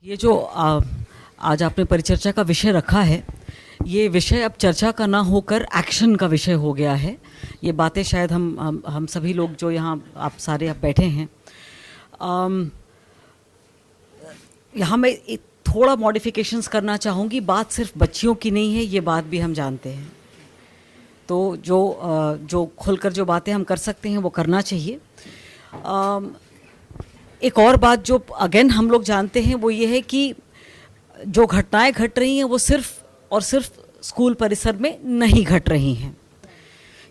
ये जो आज आपने परिचर्चा का विषय रखा है, ये विषय अब चर्चा का ना होकर एक्शन का विषय हो गया है। ये बातें शायद हम सभी लोग जो यहाँ आप सारे आप बैठे हैं, यहाँ मैं थोड़ा मॉडिफिकेशंस करना चाहूँगी। बात सिर्फ बच्चियों की नहीं है, ये बात भी हम जानते हैं। तो जो खुलकर जो बातें हम कर सकते हैं वो करना चाहिए। एक और बात जो अगेन हम लोग जानते हैं वो ये है कि जो घटनाएं घट रही हैं वो सिर्फ और सिर्फ स्कूल परिसर में नहीं घट रही हैं।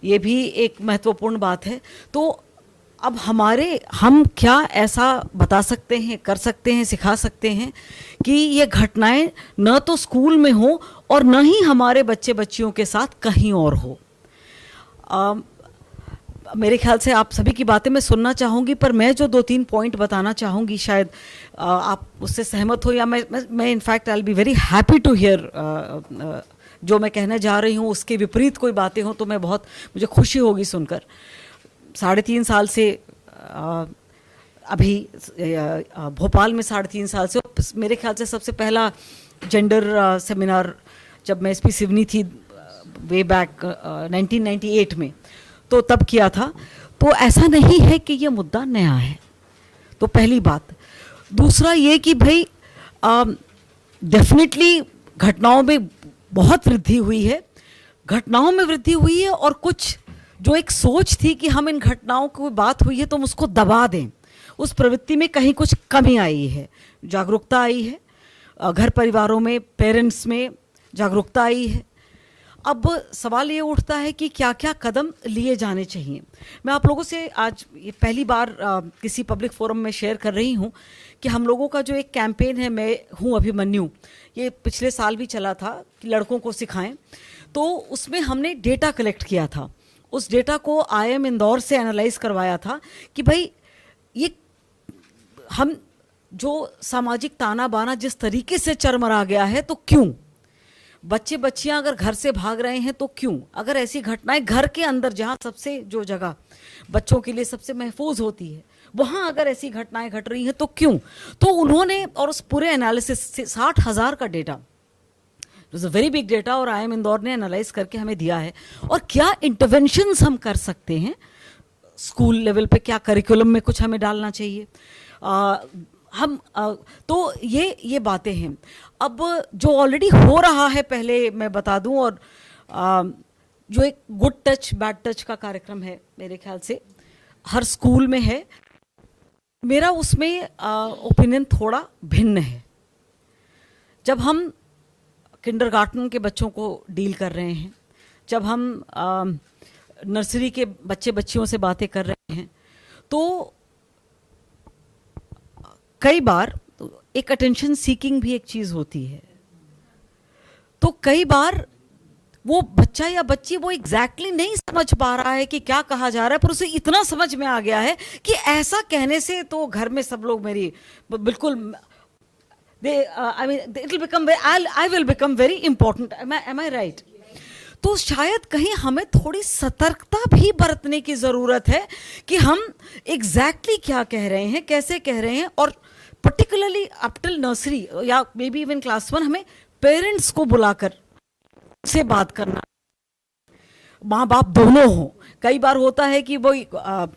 ये भी एक महत्वपूर्ण बात है। तो अब हम क्या ऐसा बता सकते हैं, कर सकते हैं, सिखा सकते हैं कि ये घटनाएं न तो स्कूल में हो और न ही हमारे बच्चे बच्चियों के साथ कहीं और हो। मेरे ख्याल से आप सभी की बातें मैं सुनना चाहूँगी, पर मैं जो 2-3 पॉइंट बताना चाहूँगी शायद आप उससे सहमत हो, या मैं in fact I will be very happy to hear जो मैं कहने जा रही हूँ उसके विपरीत कोई बातें हों तो मुझे खुशी होगी सुनकर। 3.5 साल से अभी भोपाल में 3.5 साल से मेरे ख्याल से सबसे पहला जेंडर सेमिनार जब मैं एसपी सिवनी थी वे बैक 1998 में, तो तब किया था। तो ऐसा नहीं है कि ये मुद्दा नया है। तो पहली बात। दूसरा ये कि भाई डेफिनेटली घटनाओं में बहुत वृद्धि हुई है, घटनाओं में वृद्धि हुई है, और कुछ जो एक सोच थी कि हम इन घटनाओं को बात हुई है तो हम उसको दबा दें, उस प्रवृत्ति में कहीं कुछ कमी आई है, जागरूकता आई है, घर परिवारों में, पेरेंट्स में जागरूकता आई है। अब सवाल ये उठता है कि क्या क्या कदम लिए जाने चाहिए। मैं आप लोगों से आज ये पहली बार किसी पब्लिक फोरम में शेयर कर रही हूँ कि हम लोगों का जो एक कैंपेन है, मैं हूँ अभिमन्यु, ये पिछले साल भी चला था कि लड़कों को सिखाएं। तो उसमें हमने डेटा कलेक्ट किया था। उस डेटा को IIM इंदौर से एनालाइज करवाया था कि भाई ये हम जो सामाजिक ताना बाना जिस तरीके से चरमरा गया है, तो क्यों बच्चे बच्चियां अगर घर से भाग रहे हैं तो क्यों, अगर ऐसी घटनाएं घर के अंदर जहां सबसे जो जगह बच्चों के लिए सबसे महफूज होती है वहां अगर ऐसी घटनाएं घट रही हैं तो क्यों। तो उन्होंने, और उस पूरे एनालिसिस से 60,000 का data, it was a very big data, और IIM इंदौर ने एनालाइज करके हमें दिया है। और क्या इंटरवेंशंस हम कर सकते हैं स्कूल लेवल पे, क्या करिकुलम में कुछ हमें डालना चाहिए, तो ये बातें हैं। अब जो ऑलरेडी हो रहा है पहले मैं बता दूं, और जो एक गुड टच बैड टच का कार्यक्रम है मेरे ख्याल से हर स्कूल में है, मेरा उसमें ओपिनियन थोड़ा भिन्न है। जब हम किंडरगार्टन के बच्चों को डील कर रहे हैं, जब हम नर्सरी के बच्चे बच्चियों से बातें कर रहे हैं, तो कई बार एक अटेंशन सीकिंग भी एक चीज़ होती है। तो कई बार वो बच्चा या बच्ची वो एग्जैक्टली नहीं समझ पा रहा है कि क्या कहा जा रहा है, पर उसे इतना समझ में आ गया है कि ऐसा कहने से तो घर में सब लोग मेरी बिल्कुल I mean I will become very important. Am I right? तो शायद कहीं हमें थोड़ी सतर्कता भी बरतने की ज़रूरत है कि हम एग्जैक्टली क्या कह रहे हैं, कैसे कह रहे हैं। और पर्टिकुलरली अप टिल नर्सरी या मे बी इवन क्लास 1 हमें पेरेंट्स को बुलाकर से बात करना, माँ बाप दोनों हों। कई बार होता है कि वो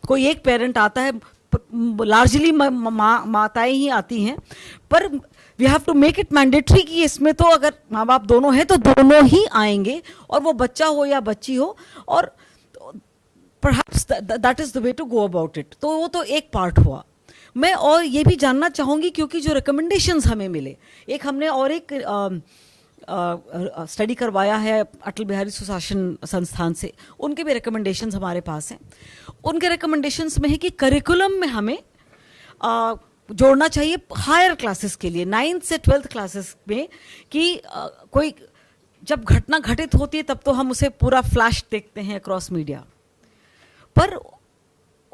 कोई एक पेरेंट आता है, लार्जली माताएं ही आती हैं, पर we have to make it mandatory कि इसमें तो अगर माँ बाप दोनों हैं तो दोनों ही आएंगे, और वो बच्चा हो या बच्ची हो, और perhaps that is the way to go about it. तो वो तो एक पार्ट हुआ। मैं और ये भी जानना चाहूँगी, क्योंकि जो रिकमेंडेशंस हमें मिले, एक हमने और एक स्टडी करवाया है अटल बिहारी सुशासन संस्थान से, उनके भी रिकमेंडेशंस हमारे पास हैं। उनके रिकमेंडेशंस में है कि करिकुलम में हमें जोड़ना चाहिए हायर क्लासेस के लिए, 9th से 12th क्लासेस में, कि कोई जब घटना घटित होती है तब तो हम उसे पूरा फ्लैश देखते हैं अक्रॉस मीडिया, पर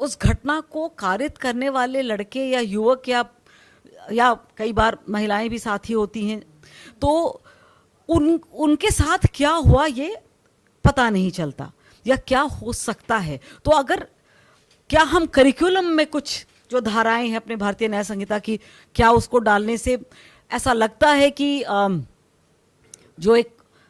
उस घटना को कारित करने वाले लड़के या युवक या कई बार महिलाएं भी साथी होती हैं, तो उनके साथ क्या हुआ ये पता नहीं चलता या क्या हो सकता है। तो अगर क्या हम करिकुलम में कुछ जो धाराएं हैं अपने भारतीय न्याय संहिता की, क्या उसको डालने से ऐसा लगता है कि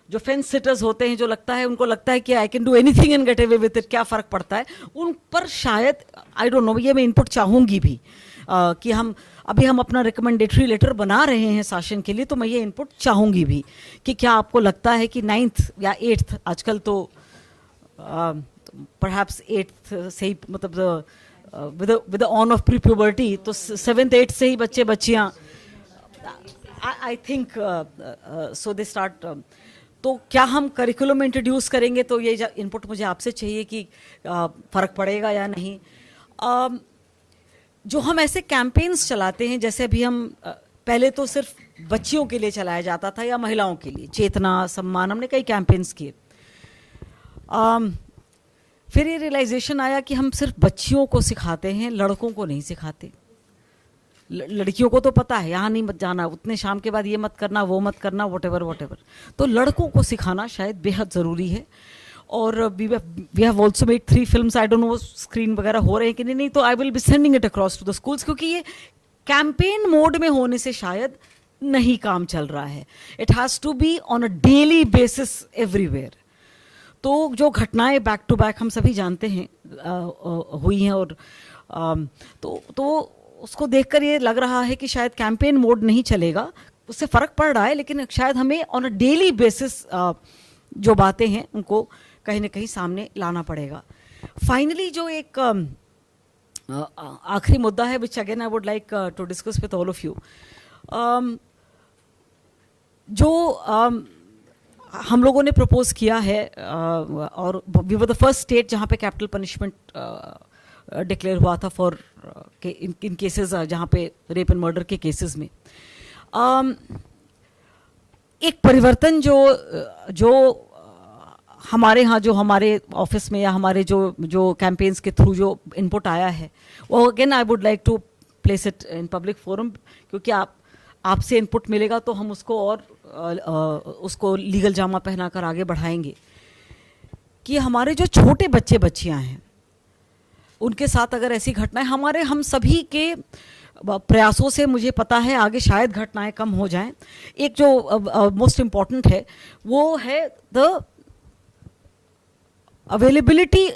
जो फेंस सिटर्स होते हैं, जो लगता है उनको लगता है कि I can do anything and get away with it, क्या फ़र्क पड़ता है, उन पर शायद आई डोंट नो, ये मैं इनपुट चाहूँगी भी कि हम अपना रिकमेंडेटरी लेटर बना रहे हैं शासन के लिए, तो मैं ये इनपुट चाहूँगी भी कि क्या आपको लगता है कि 9th या 8th, आजकल तो परहैप्स 8th से ही, मतलब with on off pre puberty, तो 7th 8th से ही बच्चे बच्चियाँ I think so they start, तो क्या हम करिकुलम में इंट्रोड्यूस करेंगे, तो ये इनपुट मुझे आपसे चाहिए कि फ़र्क पड़ेगा या नहीं। जो हम ऐसे कैंपेन्स चलाते हैं, जैसे अभी हम पहले तो सिर्फ बच्चियों के लिए चलाया जाता था या महिलाओं के लिए, चेतना सम्मान, हमने कई कैंपेन्स किए। फिर ये रियलाइजेशन आया कि हम सिर्फ बच्चियों को सिखाते हैं, लड़कों को नहीं सिखाते। लड़कियों को तो पता है यहाँ नहीं मत जाना, उतने शाम के बाद ये मत करना, वो मत करना, वॉटेवर। तो लड़कों को सिखाना शायद बेहद ज़रूरी है। और we have also made 3 films, I don't know screen वगैरह हो रहे हैं कि नहीं, तो I will be sending it across to the schools, क्योंकि ये कैंपेन मोड में होने से शायद नहीं काम चल रहा है। It has to be on a daily basis everywhere. तो जो घटनाएं बैक टू बैक हम सभी जानते हैं हुई हैं, और तो उसको देखकर ये लग रहा है कि शायद कैंपेन मोड नहीं चलेगा, उससे फ़र्क पड़ रहा है, लेकिन शायद हमें ऑन अ डेली बेसिस जो बातें हैं उनको कहीं ना कहीं सामने लाना पड़ेगा। फाइनली जो एक आखिरी मुद्दा है, which again I would like to discuss with all of you, जो हम लोगों ने प्रपोज किया है, और we were the first state जहाँ पे कैपिटल पनिशमेंट डिक्लेयर हुआ था फॉर इन केसेस जहाँ पे रेप एंड मर्डर के केसेस में। एक परिवर्तन जो हमारे यहाँ, जो हमारे ऑफिस में या हमारे जो कैंपेन्स के थ्रू जो इनपुट आया है, वो again I would like to place it in public forum, क्योंकि आपसे इनपुट मिलेगा तो हम उसको और उसको लीगल जामा पहनाकर आगे बढ़ाएंगे। कि हमारे जो छोटे बच्चे बच्चियां हैं, उनके साथ अगर ऐसी घटनाएं, हम सभी के प्रयासों से मुझे पता है आगे शायद घटनाएं कम हो जाएं। एक जो मोस्ट इम्पॉर्टेंट है वो है the availability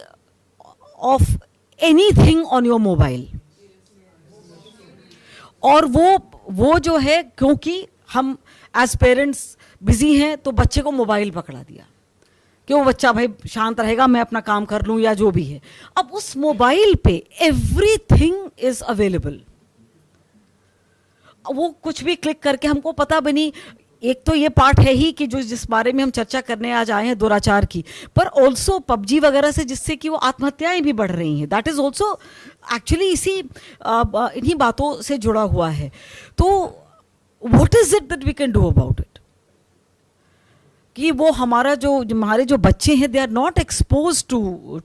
of anything on your mobile. और वो जो है, क्योंकि हम एज पेरेंट्स बिजी हैं, तो बच्चे को मोबाइल पकड़ा दिया कि वो बच्चा भाई शांत रहेगा, मैं अपना काम कर लूँ या जो भी है। अब उस मोबाइल पे एवरीथिंग इज अवेलेबल, वो कुछ भी क्लिक करके, हमको पता भी नहीं। एक तो ये पार्ट है ही कि जो जिस बारे में हम चर्चा करने आज आए हैं, दुराचार की, पर ऑल्सो पबजी वगैरह से जिससे कि वो आत्महत्याएं भी बढ़ रही हैं, दैट इज ऑल्सो एक्चुअली इन्हीं बातों से जुड़ा हुआ है। तो what is it that we can do about it, कि वो हमारे जो बच्चे हैं, they are not expose to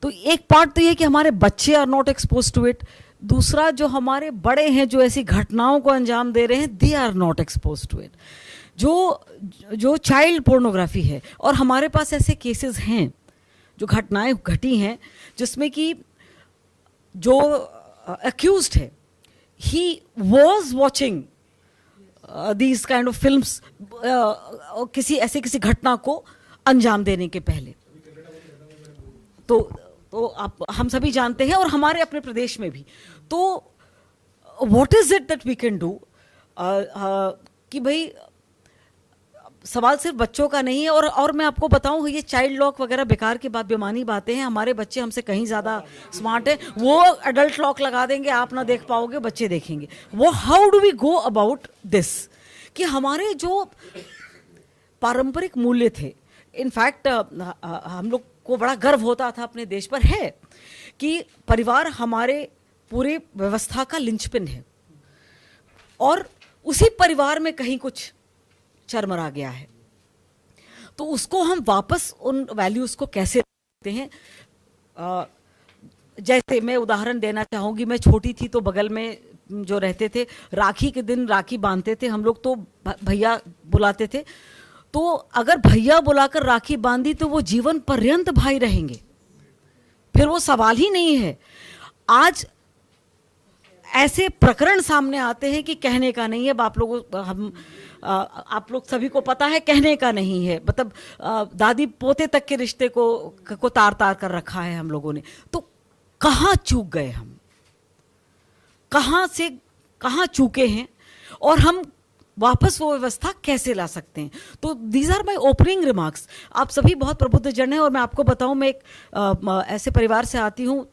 तो एक पार्ट तो ये कि हमारे बच्चे are not expose to it. दूसरा, जो हमारे बड़े हैं जो ऐसी घटनाओं को अंजाम दे रहे हैं, they are not expose to it. जो चाइल्ड पोर्नोग्राफी है, और हमारे पास ऐसे केसेस हैं, जो घटनाएं घटी हैं जिसमें कि जो अक्यूज्ड है, he was watching these kind of films किसी घटना को अंजाम देने के पहले। तो हम सभी जानते हैं, और हमारे अपने प्रदेश में भी। तो what is it that we can do, कि भाई सवाल सिर्फ बच्चों का नहीं है। और मैं आपको बताऊं, ये चाइल्ड लॉक वगैरह बेकार की बेमानी बातें हैं। हमारे बच्चे हमसे कहीं ज़्यादा स्मार्ट हैं। वो एडल्ट लॉक लगा देंगे, आप ना देख पाओगे, बच्चे देखेंगे। वो how do we go about this, कि हमारे जो पारंपरिक मूल्य थे, इनफैक्ट हम लोग को बड़ा गर्व होता था अपने देश पर, है कि परिवार हमारे पूरे व्यवस्था का लिंचपिन है, और उसी परिवार में कहीं कुछ चरमरा गया है, तो उसको हम वापस उन वैल्यूज़ को कैसे रखते हैं। जैसे मैं उदाहरण देना चाहूँगी, मैं छोटी थी तो बगल में जो रहते थे, राखी के दिन राखी बांधते थे हम लोग, तो भैया बुलाते थे। तो अगर भैया बुलाकर राखी बांधी तो वो जीवन पर्यंत भाई रहेंगे, फिर वो सवाल ही नहीं है। आज ऐसे प्रकरण सामने आते हैं कि कहने का नहीं है। अब आप लोग सभी को पता है, कहने का नहीं है, मतलब दादी पोते तक के रिश्ते को तार तार कर रखा है हम लोगों ने। तो कहाँ चूक गए हम, कहाँ से कहाँ चूके हैं, और हम वापस वो व्यवस्था कैसे ला सकते हैं? तो these are my opening remarks. आप सभी बहुत प्रबुद्ध जन हैं, और मैं आपको बताऊं, मैं एक ऐसे परिवार से आती हूँ,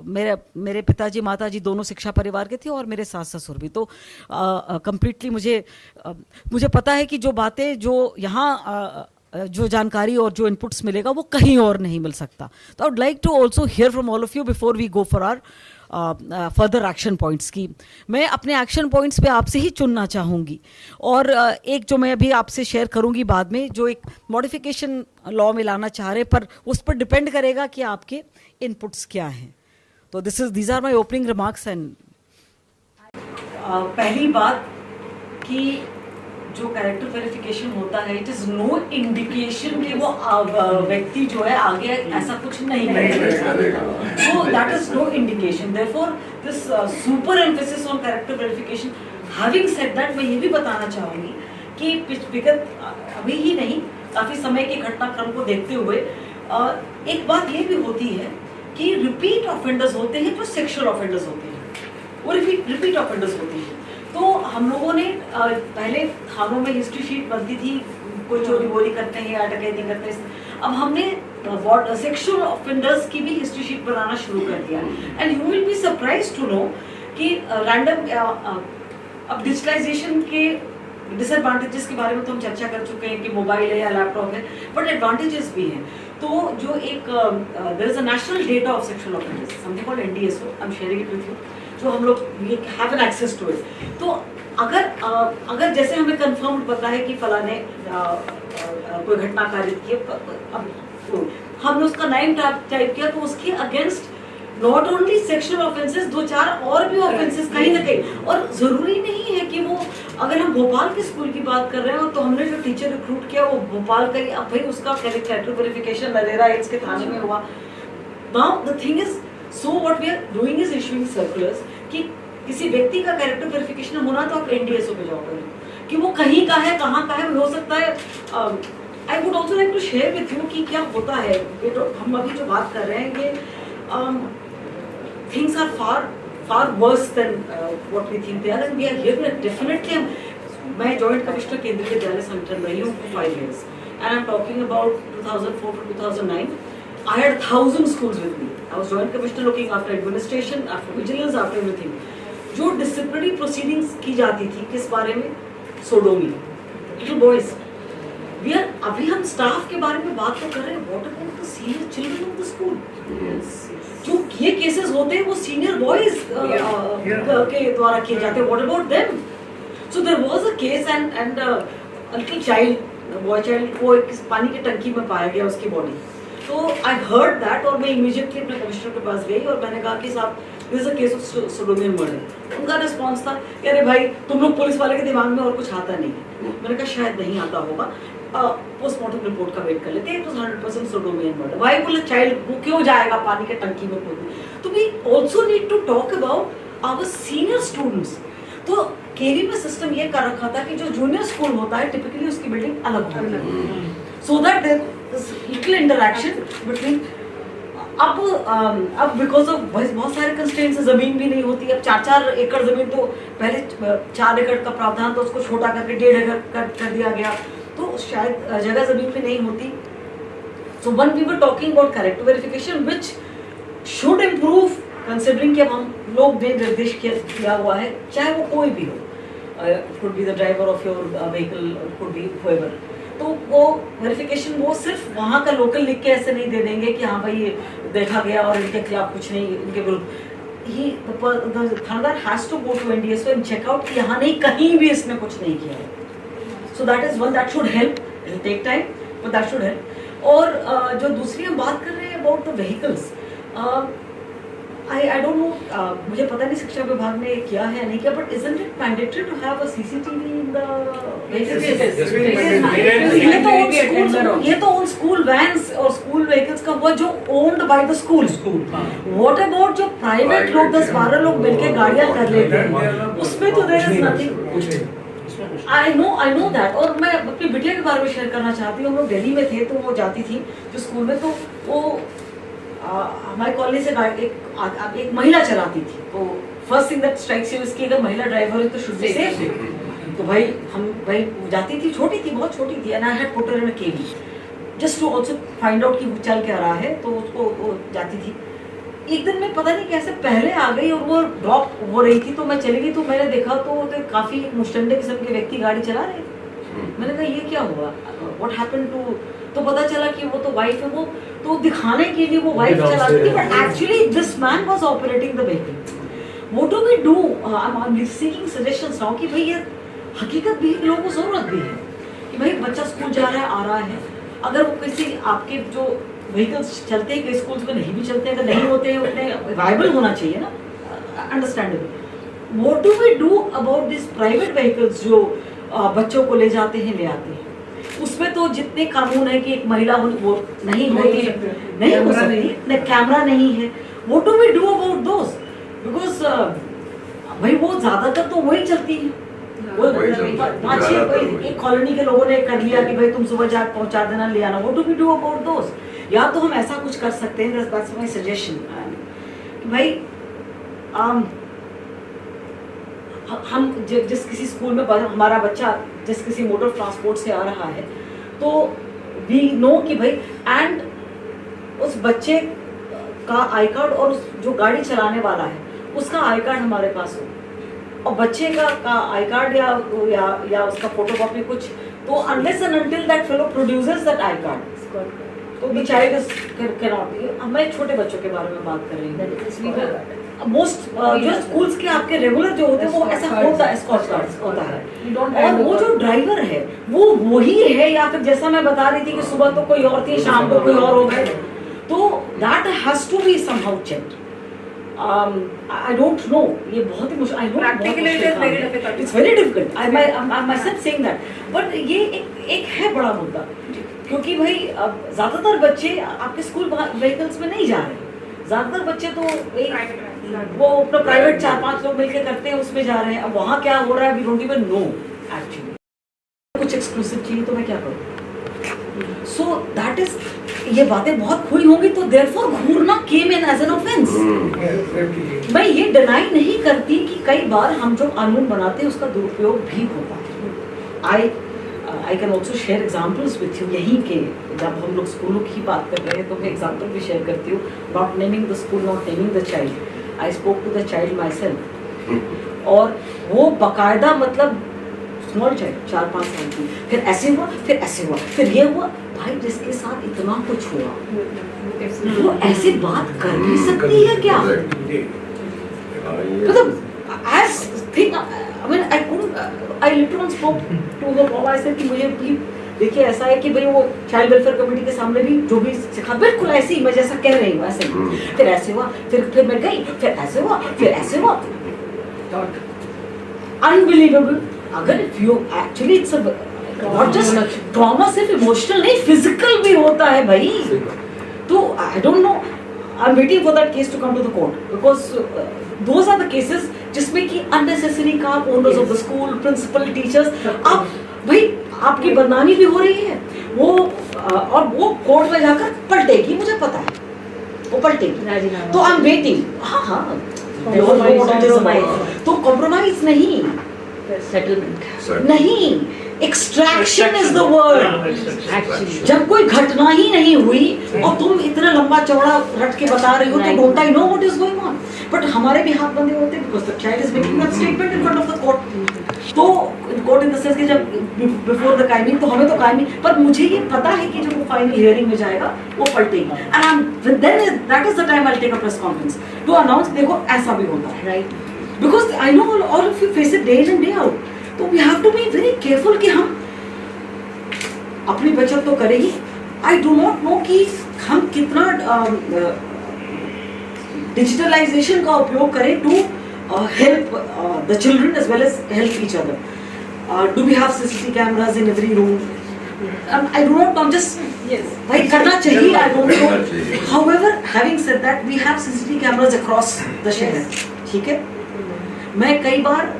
मेरे पिताजी माताजी दोनों शिक्षा परिवार के थे, और मेरे सास ससुर भी। तो कंप्लीटली मुझे पता है कि जो बातें, जो यहाँ जो जानकारी और जो इनपुट्स मिलेगा वो कहीं और नहीं मिल सकता। तो I would like to also hear from all of you before we go for our further action points की। मैं अपने एक्शन पॉइंट्स पे आपसे ही चुनना चाहूँगी, और एक जो मैं अभी आपसे शेयर करूँगी बाद में, जो एक मॉडिफिकेशन लॉ में लाना चाह रहे, पर उस पर डिपेंड करेगा कि आपके इनपुट्स क्या हैं। तो these are my opening remarks. And पहली बात कि जो कैरेक्टर वेरिफिकेशन होता है, इट इज नो इंडिकेशन कि वो व्यक्ति जो है आगे ऐसा कुछ नहीं करेगा। So that is no indication. Therefore this super emphasis on character verification. Having said that, मैं ये भी बताना चाहूँगी कि विगत अभी ही नहीं, काफ़ी समय के घटनाक्रम को देखते हुए एक बात ये भी होती है कि रिपीट ऑफेंडर्स होते हैं, जो सेक्सुअल ऑफेंडर्स होते हैं, वो रिपीट ऑफेंडर्स होते हैं। तो हम लोगों ने पहले थानों में हिस्ट्री शीट बनती थी, कोई चोरी बोरी करते हैं या डकैती करते हैं। अब हमने सेक्सुअल ऑफेंडर्स की भी हिस्ट्री शीट बनाना शुरू कर दिया। And you will be surprised to know कि रैंडम अब डिजिटलाइजेशन के डिसएडवांटेजेस के बारे में तो हम चर्चा कर चुके हैं कि मोबाइल है या लैपटॉप है, बट एडवांटेजेस भी हैं। तो जो एक there is a national data of sexual offenders, something called NDSO, I am sharing it with you, जो हम लोग have an access to it. तो अगर जैसे हमें कंफर्म पता है कि फला ने कोई घटना कारित की, अब तो हमने उसका नाम टाइप किया, तो उसके against not only sexual offences, 2-4 और भी ऑफेंसेस कहीं ना कहीं। और जरूरी नहीं है कि वो, अगर हम भोपाल के स्कूल की बात कर रहे हो, तो हमने जो टीचर रिक्रूट किया वो भोपाल का ही, अब भाई उसका कैरेक्टर वेरिफिकेशन नरेरा एड्स के थाने में हुआ। Now the thing is, so what we are doing is issuing circulars कि किसी व्यक्ति का कैरेक्टर वेरिफिकेशन होना तो आप NDSO पे जाओ करें कि वो कहीं का है, कहाँ का है। हो सकता है, I would also like to share with you कि क्या होता है। ये तो हम अभी जो बात कर रहे हैं, ये things are far worse than what we think they are, and we are here definitely. मैं जॉइंट कमिश्नर केंद्रीय विद्यालय संगठन रही हूँ for 5 years, and I'm talking about 2004 to 2009. I had 1,000 schools with me. I was joint commissioner looking after administration, after vigilance, after everything. जो disciplinary proceedings की जाती थी किस बारे में, सोडोमी, लिटिल बॉयज। अभी हम स्टाफ के बारे में बात तो कर रहे हैं, what about the senior children of the school? जो ये केसेस होते हैं वो सीनियर बॉयज के द्वारा किए जाते हैं, what about them? So there was a case and a little child, boy child, वो एक पानी की टंकी में पाया गया उसकी बॉडी। तो आई हर्ड दैट, और मैं इमीडिएटली अपने कमिश्नर के पास गई और मैंने कहा कि साहब, this is a case of sodomian murder. उनका रिस्पॉन्स था कि अरे भाई, तुम लोग पुलिस वाले के दिमाग में और कुछ आता नहीं है। मैंने कहा शायद नहीं आता होगा, पोस्टमार्टम रिपोर्ट का वेट कर लेते हैं। It was 100% sodomian murder. Why will a child, वो क्यों जाएगा पानी के टंकी में कूदने? तो we also need to talk about our senior students. तो केवी में सिस्टम ये कर रखा था कि जो जूनियर स्कूल होता है, टिपिकली उसकी बिल्डिंग अलग होती है, so that there is little interaction between. अब बिकॉज ऑफ बहुत सारे कंस्ट्रेंट्स, जमीन भी नहीं होती। अब 4-4 एकड़ जमीन, तो पहले 4 एकड़ का प्रावधान, तो उसको छोटा करके 1.5 एकड़ कर दिया गया, तो शायद जगह जमीन पे नहीं होती। So when we were talking about character verification which should improve, considering कि अब हम लोग ने निर्देश किया हुआ है, चाहे वो कोई भी हो, could be the driver of your vehicle, could be whoever, तो वो वेरिफिकेशन वो सिर्फ वहाँ का लोकल लिख के ऐसे नहीं दे देंगे कि हाँ भाई ये देखा गया और इनके खिलाफ कुछ नहीं, इनके विरुद्ध। थानेदार has to go to NDSO and check out कि यहाँ नहीं, कहीं भी इसने कुछ नहीं किया है। So that is one, that should help, it will take time but that should help. और जो दूसरी हम बात कर रहे हैं about the vehicles, I don't know, मुझे पता नहीं शिक्षा विभाग ने किया है या नहीं किया, but isn't it mandatory to have a CCTV in the ये तो उन स्कूल वैन्स और स्कूल व्हीकल्स का हुआ जो owned by the school. What about जो प्राइवेट लोग 10-12 लोग मिलके गाड़ियां कर लेते हैं, उसमें तो there is nothing. I know that. और मैं अपनी बिटिया के बारे में शेयर करना चाहती हूँ। हम लोग दिल्ली में थे तो वो जाती थी जो स्कूल में, तो वो हमारी कॉलेज से एक महिला चलाती थी। तो first thing that strikes you इसकी, अगर महिला ड्राइवर है तो शुड बी सेफ। तो भाई जाती थी, छोटी थी, बहुत छोटी थी, and I had put her in a cab just to also find out कि वो चल क्या रहा है। तो उसको वो जाती थी। एक दिन मैं पता नहीं कैसे पहले आ गई और वो ड्रॉप हो रही थी, तो मैं चली गई। तो मैंने देखा तो काफी मुश्तंडे किस्म के व्यक्ति गाड़ी चला रहे थे। मैंने कहा ये क्या हुआ, व्हाट हैपेंड टू। तो पता चला कि वो तो वाइफ है, वो तो दिखाने के लिए वो वाइफ चलाती थी, but actually this man was operating the vehicle. What do we do? I am seeking suggestions now कि भाई ये हकीकत भी लोगों को जरूरत भी है कि भाई बच्चा स्कूल जा रहा है, आ रहा है, अगर वो किसी आपके जो व्हीकल्स चलते हैं, कई स्कूल्स में नहीं भी चलते हैं, अगर नहीं होते हैं उतने वायबल होना चाहिए ना, understandable. What do we do about this private vehicles जो बच्चों को ले जाते हैं, ले आते हैं? उसमें तो जितने कानून है कि एक महिला वो नहीं होती, नहीं हो सकती, कैमरा नहीं है। What do we do about those? Because भाई वो ज्यादातर तो वही चलती है। वो 5-6 एक कॉलोनी के लोगों ने कर लिया कि भाई तुम सुबह जा पहुंचा देना, ले आना। What do we do about those? या तो हम ऐसा कुछ कर सकते हैं, दैट्स माय सजेशन कि भाई हम जिस किसी स्कूल में हमारा बच्चा जिस किसी मोड ऑफ ट्रांसपोर्ट से आ रहा है, तो वी नो कि भाई, एंड उस बच्चे का आई कार्ड और उस जो गाड़ी चलाने वाला है उसका आई कार्ड हमारे पास हो, और बच्चे का आई कार्ड या उसका फोटोकॉपी कुछ, तो unless and until that fellow producers that I card, तो the child is can not. मैं छोटे बच्चों के बारे में बात कर रही हूँ। मोस्ट जो स्कूल्स के आपके रेगुलर जो होते हैं वो ऐसा होता है, एस्कॉर्ट कार्ड्स होता है, और वो जो ड्राइवर है वो वही है, या फिर जैसा मैं बता रही थी कि सुबह तो कोई और थी, शाम को कोई और हो गए, तो that has to be somehow checked. I don't know, ये बहुत ही मुश्किल, I know it's very difficult, I'm myself saying that, but ये एक है बड़ा मुद्दा, क्योंकि भाई ज्यादातर बच्चे आपके स्कूल व्हीकल्स में नहीं जा रहे, ज्यादातर बच्चे तो वो अपना प्राइवेट 4-5 लोग मिलकर करते हैं, उसमें जा रहे हैं। अब वहाँ क्या हो रहा है, we don't even know actually. कुछ एक्सक्लूसिव चाहिए तो मैं क्या करूँ? सो दैट इज, ये बातें बहुत खुली होंगी, तो देयरफॉर घूरना came in as an offence. मैं ये डिनाई नहीं करती कि कई बार हम जो कानून बनाते हैं उसका दुरुपयोग भी होता है। I can also share examples with you. यहीं के जब हम लोग स्कूलों की बात कर रहे हैं तो मैं एग्जाम्पल भी शेयर करती हूँ। Not naming the school, not naming the child, I spoke to the child myself, और वो बाकायदा मतलब स्मॉल चाइल्ड 4-5 साल की, फिर ऐसे हुआ, फिर ऐसे हुआ, फिर ये हुआ। भाई जिसके साथ इतना कुछ हुआ वो ऐसी बात कर भी सकती है क्या? मतलब as thing, I mean I literally spoke to the mom, I said कि मुझे भी देखिए ऐसा है कि भाई वो चाइल्ड वेलफेयर कमेटी के सामने भी जो भी सिखा बिल्कुल ऐसे ही मैं जैसा कह रही हूँ ऐसे ही, फिर ऐसे हुआ, फिर मैं गई, फिर ऐसे हुआ, फिर ऐसे हुआ, अनबिलीवेबल। अगर if you actually it's a not just trauma, सिर्फ इमोशनल नहीं, फिजिकल भी होता है भाई। तो I don't know, I am waiting for that case to come to the court, because those are the cases जिसमें कि अननेसेसरी का owners of the school, principal, teachers, अब भाई आपकी बदनामी भी हो रही है वो, और वो कोर्ट में जाकर पलटेगी, मुझे पता है वो पलटेगी। तो आई एम वेटिंग। हाँ, तो कॉम्प्रोमाइज नहीं, सेटलमेंट नहीं, एक्सट्रैक्शन इज द वर्ड। जब कोई घटना ही नहीं हुई और तुम इतना लंबा चौड़ा रट के बता रही हो, तो don't I know what is going on. But हमारे भी हाथ बंधे होते हैं, because the child is making that statement in front of the court. तो कोर्ट इन द सेंस कि जब बिफोर द कायमी, तो हमें तो कायमी, पर मुझे ये पता है कि जब वो फाइनल हियरिंग में जाएगा वो पलटेगी, and then that is the time I will take a press conference to announce देखो ऐसा भी होता है, right? Because I know all of you face it day in and day out. तो we have to be very careful कि हम अपनी बचत तो करेंगे। आई डू नॉट नो कि हम कितना डिजिटलाइजेशन का उपयोग करें to help the children as well as help each other. Do we have CCTV cameras in every room? I do not know, just भाई करना चाहिए, I don't know. However, having said that, we have CCTV cameras across the शहर, ठीक है? मैं कई बार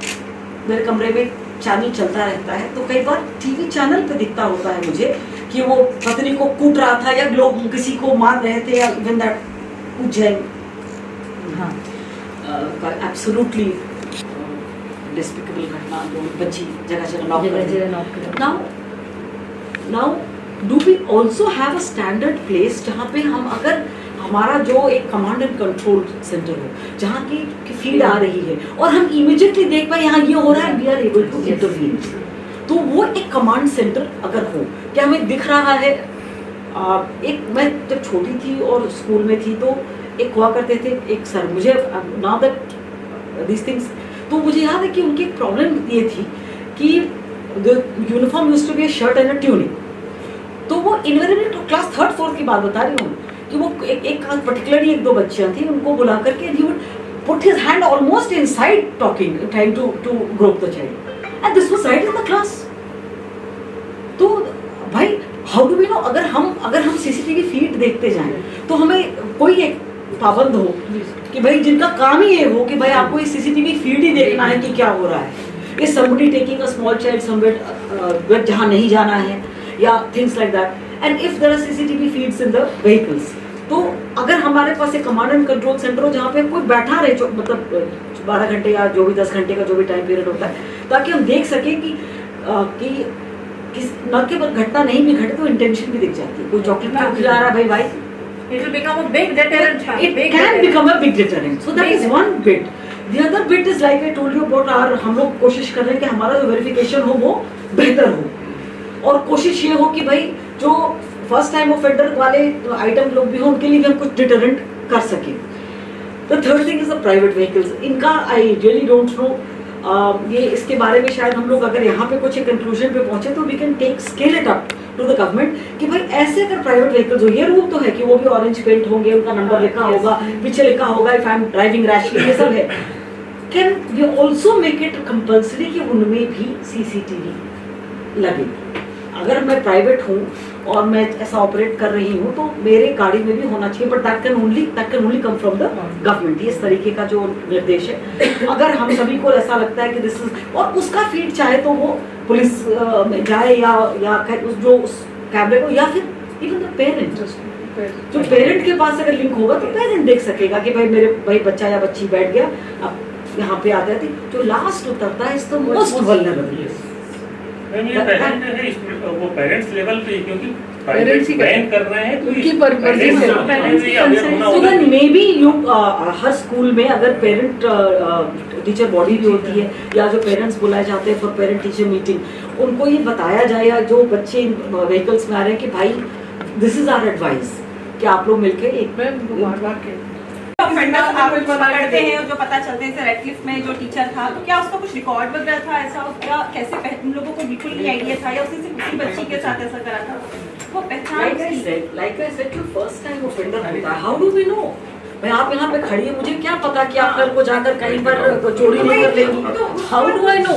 मेरे कमरे में चैनल चलता रहता है, तो कई बार टीवी चैनल पे दिखता होता है मुझे कि वो पत्नी को कूट रहा था या लोग किसी को मार रहे थे या इवन दैट उज्जैन, हाँ, एब्सोल्युटली डिस्पिकेबल घटना जो बच्ची जगह knock now do we also have a standard place जहाँ पे हम अगर हमारा जो एक कमांड एंड कंट्रोल सेंटर हो जहाँ की फीड आ रही है और हम इमीडिएटली देख पाए यहाँ ये हो रहा है, we are able to intervene, तो वो एक कमांड सेंटर अगर हो, क्या हमें दिख रहा है। एक मैं जब छोटी थी और स्कूल में थी तो एक हुआ करते थे एक सर, मुझे नाउ दैट दीज थिंग्स, तो मुझे याद है कि उनकी एक प्रॉब्लम ये थी कि the uniform used to be a shirt and a tunic, तो वो इन्वेरिएबली क्लास 3rd 4th की बात बता रही हूँ कि वो एक पर्टिकुलरली एक दो बच्चियाँ थी, उनको बुला करके ही would put his hand almost inside talking trying to grope the child and this was right in the class. तो भाई हाउ डू वी नो, अगर हम सीसीटीवी फीड देखते जाएं तो हमें कोई एक पाबंद हो कि भाई जिनका काम ही ये हो कि भाई आपको ये सीसीटीवी फीड ही देखना है कि क्या हो रहा है, is somebody taking a small child somewhere जहाँ नहीं जाना है या things like that, and if there are CCTV feeds in the vehicles, तो अगर हमारे पास एक कमांड एंड कंट्रोल सेंटर हो जहाँ पे कोई बैठा रहे, जो मतलब 12 घंटे या जो भी 10 घंटे का जो भी टाइम पीरियड होता है, ताकि हम देख सकें कि न केवल घटना नहीं भी घटे तो इंटेंशन भी दिख जाती है, कोई चॉकलेट क्यों खिला रहा है भाई, it will become a big deterrent. It can become a big deterrent. So that is one bit. The other bit is like I told you about our, हम लोग कोशिश कर रहे हैं कि हमारा जो वेरिफिकेशन हो वो बेहतर हो, और कोशिश ये हो कि भाई जो फर्स्ट टाइम ऑफेंडर वाले आइटम लोग भी हो उनके लिए भी हम कुछ डिटरेंट कर सकें। The third thing is the private vehicles, इनका आई रियली डोंट नो, ये इसके बारे में शायद हम लोग अगर यहाँ पे कुछ एक कंक्लूजन पे पहुंचे तो we can take scale it up to the government कि भाई ऐसे अगर प्राइवेट व्हीकल्स हो, ये रूल तो है कि वो भी ऑरेंज पेंट होंगे, उनका नंबर लिखा होगा, पीछे लिखा होगा if I am driving rashly, ये सब है, can we also make it compulsory कि उनमें भी सीसीटीवी लगे। अगर मैं प्राइवेट हूँ और मैं ऐसा ऑपरेट कर रही हूँ तो मेरे गाड़ी में भी होना चाहिए, but that can only come from the government. इस तरीके का जो निर्देश है, अगर हम सभी को ऐसा लगता है कि दिस इज, और उसका फीड चाहे तो वो पुलिस में जाए या जो उस कैमरे को, या फिर इवन द पेरेंट, जो पेरेंट के पास अगर लिंक होगा तो पेरेंट देख सकेगा कि भाई मेरे भाई बच्चा या बच्ची बैठ गया, अब यहाँ पे आ जाती, जो लास्ट उतरता है इज द मोस्ट वल्नरेबल। वो पेरेंट्स लेवल पे, क्योंकि पेरेंट्स बैन कर रहे हैं तो उनकी permission may be you her school में अगर पेरेंट टीचर बॉडी भी होती है या जो पेरेंट्स बुलाए जाते हैं फॉर पेरेंट टीचर मीटिंग, उनको ये बताया जाए या जो बच्चे व्हीकल्स में आ रहे हैं कि भाई दिस इज आवर एडवाइस कि आप लोग मिलकर एक ऑफेंडर्स आप पकड़ते हैं और जो पता चलते हैं रेड क्लिफ में जो टीचर था, तो क्या उसका कुछ रिकॉर्ड वगैरह था ऐसा, क्या कैसे उन लोगों को बिल्कुल नहीं आइडिया था या उसी बच्ची के साथ ऐसा करा था, वो पहचान like I said, जो फर्स्ट टाइम ऑफेंडर होता है, हाउ डू वी नो? मैं आप यहाँ पे खड़ी है, मुझे क्या पता कि आप कल को जाकर कहीं पर चोरी नहीं कर लेंगी, how do I know?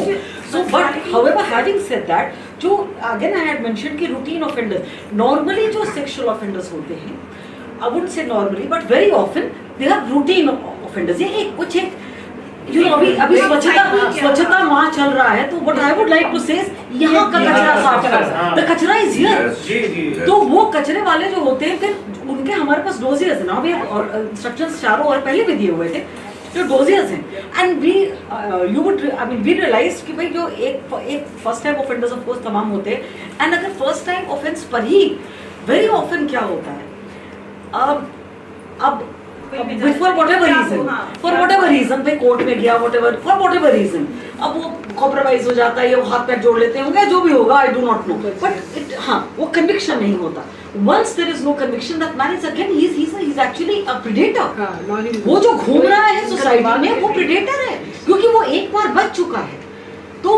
So but however having said that, जो again I had mentioned कि routine offenders, normally जो sexual offenders होते हैं, I wouldn't say normally but very often they are routine offenders। ये एक कुछ एक you know अभी स्वच्छता माह चल रहा है, तो what I would like to say is यहाँ का कचरा साफ करो, the कचरा is here। तो वो कचरे वाले जो होते हैं, फिर उनके हमारे पास डोजियर्स ना भी, और इंस्ट्रक्शंस चारों और पहले भी दिए हुए थे, जो डोजेस हैं, and we you would I mean we realise कि भाई जो एक first time offenders of course तमाम होते हैं, एंड अगर फर्स्ट टाइम ऑफेंस पर ही वेरी ऑफन क्या होता है, अब फॉर व्हाटएवर रीजन भाई कोर्ट में गया, फॉर व्हाटएवर रीजन, अब वो कॉम्प्रोमाइज हो जाता है या वो हाथ पैर जोड़ लेते होंगे, जो भी होगा I do not know, but हाँ वो कन्विक्शन नहीं होता। Once there is no conviction, that man is again he's actually a predator। वो जो घूम रहा है सोसाइटी में वो predator है, क्योंकि वो एक बार बच चुका है। तो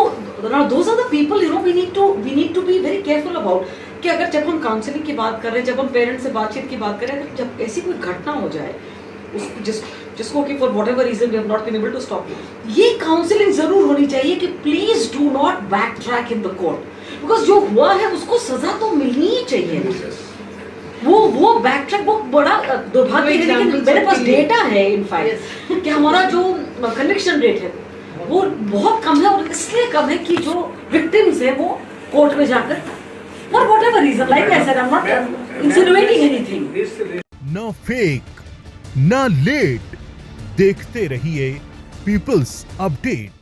those are the people you know we need to be very careful about कि अगर जब हम काउंसलिंग की बात कर रहे हैं, जब हम पेरेंट्स से बातचीत की बात करें, जब ऐसी कोई घटना हो जाए जिसको कि for whatever reason we have not been able to stop ये काउंसलिंग जरूर होनी चाहिए कि please do not backtrack in the court, because जो हुआ है उसको सजा तो मिलनी ही चाहिए। वो बैक ट्रैक वो बड़ा दुर्भाग्य है, लेकिन मेरे पास डेटा है इनफैक्ट कि हमारा जो कन्विक्शन रेट है वो बहुत कम है, और इसलिए कम है कि जो विक्टिम्स है वो कोर्ट में जाकर for whatever reason, like I said, I am not insinuating anything. न फेक न लेट, देखते रहिए पीपल्स अपडेट।